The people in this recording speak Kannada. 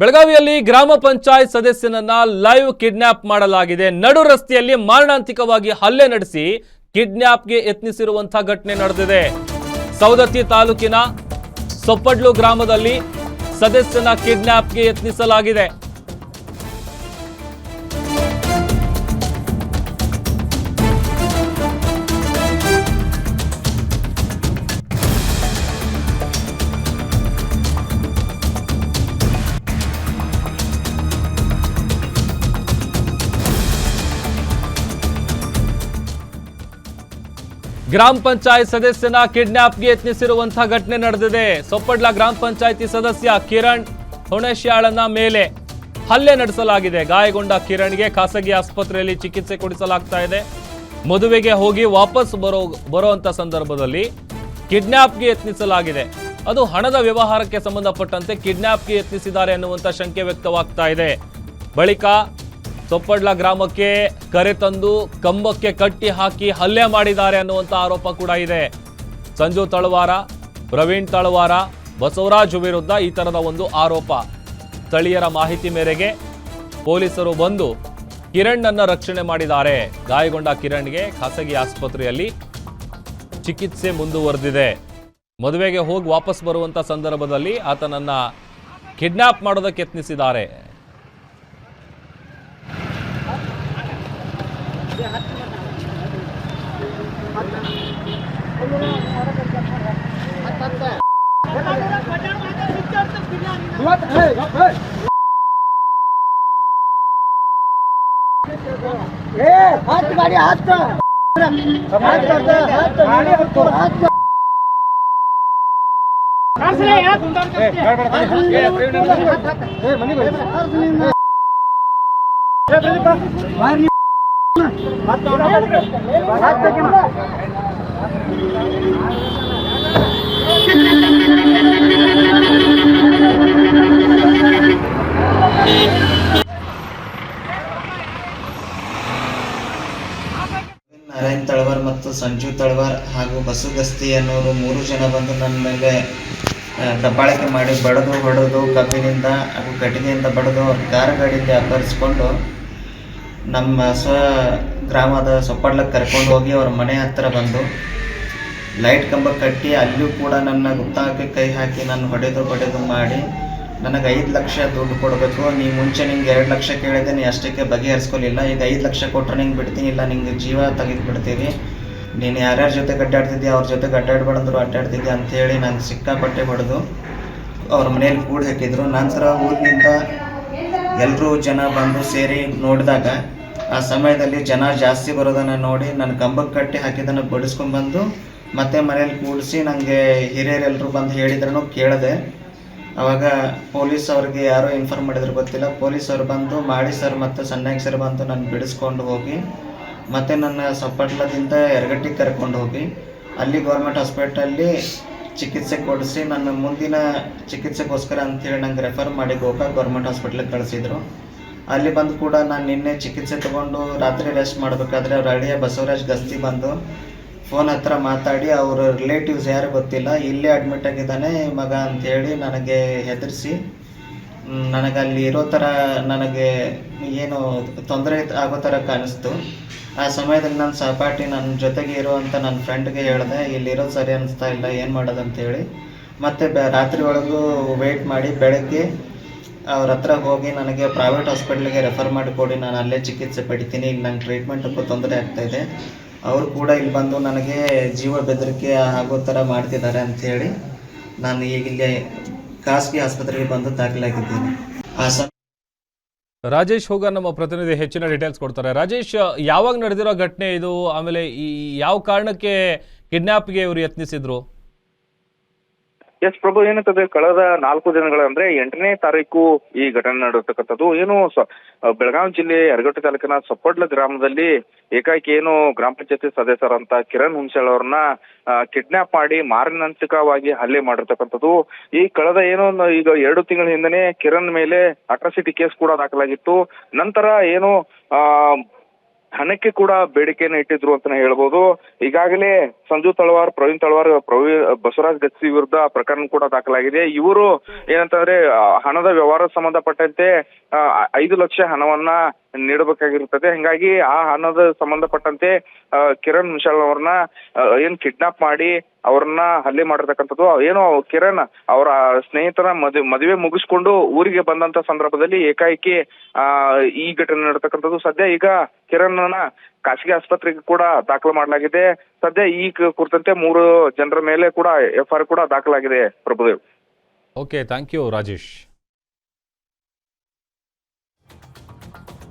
ಬೆಳಗಾವಿಯಲ್ಲಿ ಗ್ರಾಮ ಪಂಚಾಯತ್ ಸದಸ್ಯನನ್ನ ಲೈವ್ ಕಿಡ್ನಾಪ್ ಮಾಡಲಾಗಿದೆ. ನಡು ರಸ್ತೆಯಲ್ಲಿ ಮಾರಣಾಂತಿಕವಾಗಿ ಹಲ್ಲೆ ನಡೆಸಿ ಕಿಡ್ನಾಪ್ಗೆ ಯತ್ನಿಸಿರುವಂತಹ ಘಟನೆ ನಡೆದಿದೆ. ಸವದತ್ತಿ ತಾಲೂಕಿನ ಸೊಪ್ಪಡ್ಲು ಗ್ರಾಮದಲ್ಲಿ ಸದಸ್ಯನ ಕಿಡ್ನಾಪ್ಗೆ ಯತ್ನಿಸಲಾಗಿದೆ. ಗ್ರಾಮ ಪಂಚಾಯತ್ ಸದಸ್ಯನ ಕಿಡ್ನಾಪ್ಗೆ ಯತ್ನಿಸಿರುವಂತಹ ಘಟನೆ ನಡೆದಿದೆ. ಸೊಪ್ಪಡ್ಲ ಗ್ರಾಮ ಪಂಚಾಯತಿ ಸದಸ್ಯ ಕಿರಣ್ ಹುಣೇಶ್ಯಾಳನ ಮೇಲೆ ಹಲ್ಲೆ ನಡೆಸಲಾಗಿದೆ. ಗಾಯಗೊಂಡ ಕಿರಣ್ಗೆ ಖಾಸಗಿ ಆಸ್ಪತ್ರೆಯಲ್ಲಿ ಚಿಕಿತ್ಸೆ ಕೊಡಿಸಲಾಗ್ತಾ ಇದೆ. ಮದುವೆಗೆ ಹೋಗಿ ವಾಪಸ್ ಬರುವಂತ ಸಂದರ್ಭದಲ್ಲಿ ಕಿಡ್ನಾಪ್ಗೆ ಯತ್ನಿಸಲಾಗಿದೆ. ಅದು ಹಣದ ವ್ಯವಹಾರಕ್ಕೆ ಸಂಬಂಧಪಟ್ಟಂತೆ ಕಿಡ್ನಾಪ್ಗೆ ಯತ್ನಿಸಿದ್ದಾರೆ ಅನ್ನುವಂಥ ಶಂಕೆ ವ್ಯಕ್ತವಾಗ್ತಾ ಇದೆ. ಬಳಿಕ ಸೊಪ್ಪಡ್ಲ ಗ್ರಾಮಕ್ಕೆ ಕರೆತಂದು ಕಂಬಕ್ಕೆ ಕಟ್ಟಿ ಹಾಕಿ ಹಲ್ಲೆ ಮಾಡಿದ್ದಾರೆ ಅನ್ನುವಂಥ ಆರೋಪ ಕೂಡ ಇದೆ. ಸಂಜು ತಳವಾರ, ಪ್ರವೀಣ್ ತಳವಾರ, ಬಸವರಾಜ್ ವಿರುದ್ಧ ಈ ತರದ ಒಂದು ಆರೋಪ. ಸ್ಥಳೀಯರ ಮಾಹಿತಿ ಮೇರೆಗೆ ಪೊಲೀಸರು ಬಂದು ಕಿರಣ್ ರಕ್ಷಣೆ ಮಾಡಿದ್ದಾರೆ. ಗಾಯಗೊಂಡ ಕಿರಣ್ಗೆ ಖಾಸಗಿ ಆಸ್ಪತ್ರೆಯಲ್ಲಿ ಚಿಕಿತ್ಸೆ ಮುಂದುವರೆದಿದೆ. ಮದುವೆಗೆ ಹೋಗಿ ವಾಪಸ್ ಬರುವಂತ ಸಂದರ್ಭದಲ್ಲಿ ಆತನನ್ನ ಕಿಡ್ನಾಪ್ ಮಾಡೋದಕ್ಕೆ ಯತ್ನಿಸಿದ್ದಾರೆ. ನಾರಾಯಣ್ ತಳವಾರ್ ಮತ್ತು ಸಂಜು ತಳವಾರ್ ಹಾಗೂ ಬಸು ಗಸ್ತಿ ಅನ್ನೋರು 3 ಜನ ಬಂದು ನನ್ನ ಮೇಲೆ ದಬ್ಬಾಳಿಕೆ ಮಾಡಿ ಹೊಡೆದು ಕಬ್ಬಿನಿಂದ ಹಾಗೂ ಕಟ್ಟಿಗೆಯಿಂದ ಬಡಿದು ಕಾರ್ ಗಾಡಿಯಿಂದ ಅಪಹರಿಸ್ಕೊಂಡು ನಮ್ಮ ಗ್ರಾಮದ ಸೊಪ್ಪಡ್ಲಕ್ಕೆ ಕರ್ಕೊಂಡು ಹೋಗಿ ಅವ್ರ ಮನೆ ಹತ್ತಿರ ಬಂದು ಲೈಟ್ ಕಂಬ ಕಟ್ಟಿ ಅಲ್ಲಿಯೂ ಕೂಡ ನನ್ನ ಗುತ್ತಾಕ್ಕೆ ಕೈ ಹಾಕಿ ನಾನು ಹೊಡೆದು ಮಾಡಿ ನನಗೆ 5 ಲಕ್ಷ ದುಡ್ಡು ಕೊಡಬೇಕು, ನೀ ಮುಂಚೆ ನಿಂಗೆ 2 ಲಕ್ಷ ಕೇಳಿದೆ, ನೀ ಅಷ್ಟಕ್ಕೆ ಬಗೆಹರಿಸ್ಕೊಲಿಲ್ಲ, ಈಗ 5 ಲಕ್ಷ ಕೊಟ್ಟರೆ ನಿಂಗೆ ಬಿಡ್ತೀನಿ, ಇಲ್ಲ ನಿಂಗೆ ಜೀವ ತೆಗೆದು ಬಿಡ್ತೀವಿ, ನೀನು ಯಾರ್ಯಾರ ಜೊತೆ ಅಡ್ಡಾಡ್ತಿದ್ದೆ ಅವ್ರ ಜೊತೆ ಅಡ್ಡಾಡ್ಬಾರ್ದಂದ್ರು ಅಡ್ಡಾಡ್ತಿದ್ದೆ ಅಂಥೇಳಿ ನಂಗೆ ಸಿಕ್ಕಾಪಟ್ಟೆ ಹೊಡೆದು ಅವ್ರ ಮನೇಲಿ ಕೂಡಿ ಹಾಕಿದ್ರು. ನಂತರ ಊರಿನಿಂದ ಎಲ್ಲರೂ ಜನ ಬಂದು ಸೇರಿ ನೋಡಿದಾಗ ಆ ಸಮಯದಲ್ಲಿ ಜನ ಜಾಸ್ತಿ ಬರೋದನ್ನು ನೋಡಿ ನನ್ನ ಕಂಬಕ್ಕೆ ಕಟ್ಟಿ ಹಾಕಿದ್ದನ್ನು ಬಡಿಸ್ಕೊಂಡ್ಬಂದು ಮತ್ತೆ ಮನೇಲಿ ಕೂಡಿಸಿ ನನಗೆ ಹಿರಿಯರೆಲ್ಲರೂ ಬಂದು ಹೇಳಿದ್ರೂ ಕೇಳಿದೆ. ಆವಾಗ ಪೊಲೀಸ್ ಅವ್ರಿಗೆ ಯಾರೋ ಇನ್ಫಾರ್ಮ್ ಮಾಡಿದ್ರು ಗೊತ್ತಿಲ್ಲ, ಪೊಲೀಸ್ ಅವ್ರು ಬಂದು ಮಾಡಿ ಸರ್ ಮತ್ತು ಸಣ್ಣಾಗಿ ಸರ್ ಬಂದು ನಾನು ಬಿಡಿಸ್ಕೊಂಡು ಹೋಗಿ ಮತ್ತು ನನ್ನ ಸೊಪ್ಪಡ್ಲದಿಂದ ಯರಗಟ್ಟಿಗೆ ಕರ್ಕೊಂಡು ಹೋಗಿ ಅಲ್ಲಿ ಗೌರ್ಮೆಂಟ್ ಹಾಸ್ಪಿಟಲ್ಲಿ ಚಿಕಿತ್ಸೆ ಕೊಡಿಸಿ ನನ್ನ ಮುಂದಿನ ಚಿಕಿತ್ಸೆಗೋಸ್ಕರ ಅಂಥೇಳಿ ನಂಗೆ ರೆಫರ್ ಮಾಡಿ ಗೋಕಾಕ್ ಗೌರ್ಮೆಂಟ್ ಹಾಸ್ಪಿಟ್ಲಿಗೆ ಕಳಿಸಿದ್ರು. ಅಲ್ಲಿ ಬಂದು ಕೂಡ ನಾನು ನಿನ್ನೆ ಚಿಕಿತ್ಸೆ ತೊಗೊಂಡು ರಾತ್ರಿ ರೆಸ್ಟ್ ಮಾಡಬೇಕಾದ್ರೆ ಅವ್ರ ಹಳ್ಳಿಯ ಬಸವರಾಜ್ ಗಸ್ತಿ ಬಂದು ಫೋನ್ ಹತ್ರ ಮಾತಾಡಿ ಅವ್ರ ರಿಲೇಟಿವ್ಸ್ ಯಾರು ಗೊತ್ತಿಲ್ಲ, ಇಲ್ಲೇ ಅಡ್ಮಿಟ್ ಆಗಿದ್ದಾನೆ ಮಗ ಅಂಥೇಳಿ ನನಗೆ ಹೆದರಿಸಿ ನನಗೆ ಅಲ್ಲಿ ಇರೋ ಥರ ನನಗೆ ಏನು ತೊಂದರೆ ಆಗೋ ಥರ ಕಾಣಿಸ್ತು. ಆ ಸಮಯದಲ್ಲಿ ನನ್ನ ಸಹಪಾಠಿ ನನ್ನ ಜೊತೆಗೆ ಇರುವಂಥ ನನ್ನ ಫ್ರೆಂಡ್ಗೆ ಹೇಳಿದೆ, ಇಲ್ಲಿರೋದು ಸರಿ ಅನ್ನಿಸ್ತಾ ಇಲ್ಲ, ಏನು ಮಾಡೋದಂತೇಳಿ ಮತ್ತು ರಾತ್ರಿ ಒಳಗೂ ವೆಯ್ಟ್ ಮಾಡಿ ಬೆಳಗ್ಗೆ ಅವ್ರ ಹತ್ರ ಹೋಗಿ ನನಗೆ ಪ್ರೈವೇಟ್ ಹಾಸ್ಪಿಟ್ಲಿಗೆ ರೆಫರ್ ಮಾಡಿಕೊಡಿ, ನಾನು ಅಲ್ಲೇ ಚಿಕಿತ್ಸೆ ಪಡಿತೀನಿ, ಈಗ ನಂಗೆ ಟ್ರೀಟ್ಮೆಂಟಕ್ಕೂ ತೊಂದರೆ ಆಗ್ತಾಯಿದೆ, ಅವರು ಕೂಡ ಇಲ್ಲಿ ಬಂದು ನನಗೆ ಜೀವ ಬೆದರಿಕೆ ಆಗೋ ಥರ ಮಾಡ್ತಿದ್ದಾರೆ ಅಂಥೇಳಿ ನಾನು ಈಗ ಇಲ್ಲಿ ಖಾಸಗಿ ಆಸ್ಪತ್ರೆಗೆ ಬಂದು ದಾಖಲಾಗಿದ್ದೀನಿ. ರಾಜೇಶ್ ಹೋಗ ನಮ್ಮ ಪ್ರತಿನಿಧಿ ಹೆಚ್ಚಿನ ಡೀಟೇಲ್ಸ್ ಕೊಡ್ತಾರೆ. ರಾಜೇಶ್, ಯಾವಾಗ ನಡೆದಿರೋ ಘಟನೆ ಇದು? ಆಮೇಲೆ ಈ ಯಾವ ಕಾರಣಕ್ಕೆ ಕಿಡ್ನಾಪ್ಗೆ ಇವರು ಯತ್ನಿಸಿದ್ರು? ಎಸ್ ಪ್ರಭು, ಏನಂತಂದ್ರೆ ಕಳೆದ 4 ದಿನಗಳ ಅಂದ್ರೆ 8ನೇ ತಾರೀಕು ಈ ಘಟನೆ ನಡೆದಿರ್ತಕ್ಕಂಥದ್ದು. ಏನು ಬೆಳಗಾವಿ ಜಿಲ್ಲೆ ಯರಗಟ್ಟಿ ತಾಲೂಕಿನ ಸೊಪ್ಪಡ್ಲ ಗ್ರಾಮದಲ್ಲಿ ಏಕಾಏಕಿ ಏನು ಗ್ರಾಮ ಪಂಚಾಯತಿ ಸದಸ್ಯರಂತ ಕಿರಣ್ ಹುಣಸೇಳ್ ಅವ್ರನ್ನ ಕಿಡ್ನಾಪ್ ಮಾಡಿ ಮಾರಣಾಂತಿಕವಾಗಿ ಹಲ್ಲೆ ಮಾಡಿರ್ತಕ್ಕಂಥದ್ದು. ಈ ಕಳೆದ ಈಗ 2 ತಿಂಗಳ ಹಿಂದೆನೆ ಕಿರಣ್ ಮೇಲೆ ಅಟ್ರಾಸಿಟಿ ಕೇಸ್ ಕೂಡ ದಾಖಲಾಗಿತ್ತು. ನಂತರ ಏನು ಹಣಕ್ಕೆ ಕೂಡ ಬೇಡಿಕೆಯನ್ನು ಇಟ್ಟಿದ್ರು ಅಂತಾನೆ ಹೇಳ್ಬೋದು. ಈಗಾಗಲೇ ಸಂಜು ತಳವಾರ್, ಪ್ರವೀಣ್ ತಳವಾರ್, ಬಸವರಾಜ್ ಗಸ್ತಿ ವಿರುದ್ಧ ಪ್ರಕರಣ ಕೂಡ ದಾಖಲಾಗಿದೆ. ಇವರು ಏನಂತಂದ್ರೆ ಹಣದ ವ್ಯವಹಾರ ಸಂಬಂಧಪಟ್ಟಂತೆ 5 ಲಕ್ಷ ಹಣವನ್ನ ನೀಡಬೇಕಾಗಿರುತ್ತದೆ. ಹಿಂಗಾಗಿ ಆ ಹಣದ ಸಂಬಂಧಪಟ್ಟಂತೆ ಕಿರಣ್ ಮಿಶಾಲ್ ಅವ್ರನ್ನ ಏನ್ ಕಿಡ್ನಾಪ್ ಮಾಡಿ ಅವ್ರನ್ನ ಹಲ್ಲೆ ಮಾಡಿರ್ತಕ್ಕಂಥದ್ದು. ಏನೋ ಕಿರಣ್ ಅವರ ಸ್ನೇಹಿತರ ಮದುವೆ ಮುಗಿಸ್ಕೊಂಡು ಊರಿಗೆ ಬಂದಂತ ಸಂದರ್ಭದಲ್ಲಿ ಏಕಾಏಕಿ ಈ ಘಟನೆ ನಡೆತಕ್ಕಂಥದ್ದು. ಸದ್ಯ ಈಗ ಕಿರಣ್ನ ಖಾಸಗಿ ಆಸ್ಪತ್ರೆಗೆ ಕೂಡ ದಾಖಲು ಮಾಡಲಾಗಿದೆ. ಸದ್ಯ ಈ ಕುರಿತಂತೆ 3 ಜನರ ಮೇಲೆ ಕೂಡ FIR ಕೂಡ ದಾಖಲಾಗಿದೆ. Prabhudev. Okay, thank you Rajesh.